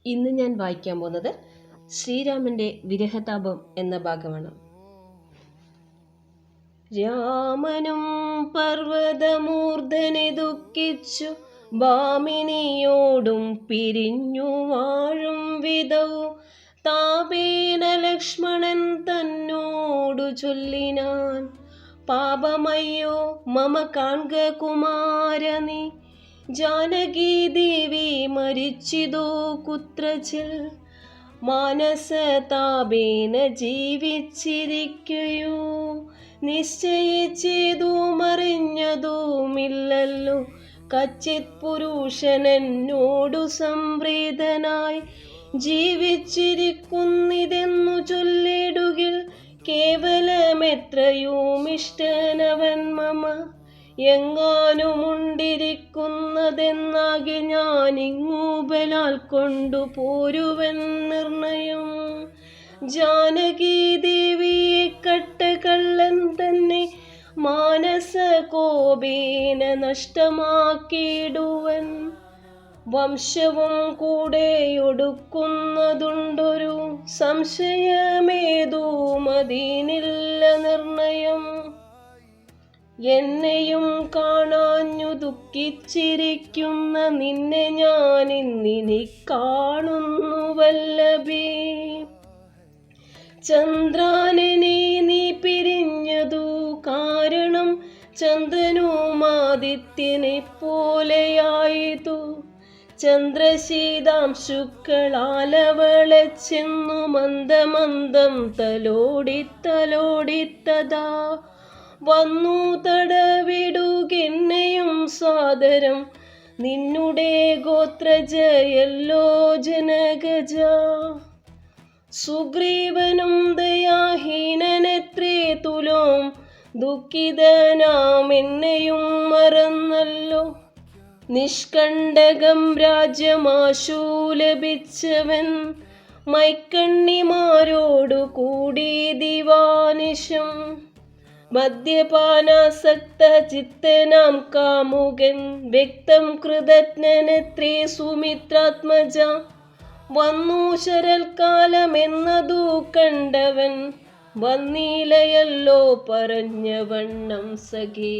ഇന്ന് ഞാൻ വായിക്കാൻ പോകുന്നത് ശ്രീരാമന്റെ വിരഹതാപം എന്ന ഭാഗമാണ്. രാമനും പർവ്വതമൂർധനെ ദുഃഖിച്ചു ഭാമിനിയോടും പിരിഞ്ഞു വാഴും വിധവും താപേന ലക്ഷ്മണൻ തന്നോടു ചൊല്ലിനാൻ. പാപമയ്യോ മമ കാൺക കുമാര നീ, ജാനകി ദേവി മരിച്ചിതോ കുത്രച്ചിൽ, മാനസതാപേന ജീവിച്ചിരിക്കയോ, നിശ്ചയിച്ചതുമറിഞ്ഞതുമില്ലല്ലോ, കച്ചിത് പുരുഷനെന്നോടു സംപ്രീതനായി ജീവിച്ചിരിക്കുന്നിതെന്നു ചൊല്ലിടുകിൽ, കേവലമെത്രയുമിഷ്ടനവൻ മമ, എങ്ങാനുമുണ്ടിരിക്കുന്നതെന്നാകെ ഞാനിങ്ങു ബലാൽ കൊണ്ടു പോരുവൻ നിർണയം. ജാനകി ദേവിയെ കട്ടകള്ളൻ തന്നെ മാനസകോപേന നഷ്ടമാക്കിയിടുവൻ, വംശവും കൂടെ ഒടുക്കുന്നതുണ്ടൊരു സംശയമേതുമതിനില്ല നിർണയം. എന്നെയും കാണാഞ്ഞു ദുഃഖിച്ചിരിക്കുന്ന നിന്നെ ഞാനിന്നിനി കാണുന്നു വല്ലഭേ. ചന്ദ്രാനനെ നീ പിരിഞ്ഞതു കാരണം ചന്ദ്രനുമാദിത്യനെ പോലെയായതു, ചന്ദ്രശീതാംശുക്കളാലവളെ ചെന്നു മന്ദമന്ദം തലോടിത്തലോടിത്തതാ വന്നു തടവിടുകെന്നെയും സാദരം, നിന്നുടെ ഗോത്രജയല്ലോ ജനകജ. സുഗ്രീവനും ദയാഹീനനെത്രേ തുലോം ദുഃഖിതനാം എന്നെയും മറന്നല്ലോ, നിഷ്കണ്ടകം രാജ്യമാശു ലഭിച്ചവൻ മൈക്കണ്ണിമാരോടു കൂടി ദിവാനിശം. മദ്യപാനാസക്ത ചിത്തനാം കാമുകൻ വ്യക്തം കൃതജ്ഞനെത്രേ സുമിത്രാത്മജ, വന്നു ശരൽക്കാലമെന്നതു കണ്ടവൻ വന്നീലയല്ലോ പറഞ്ഞവണ്ണം സഖേ.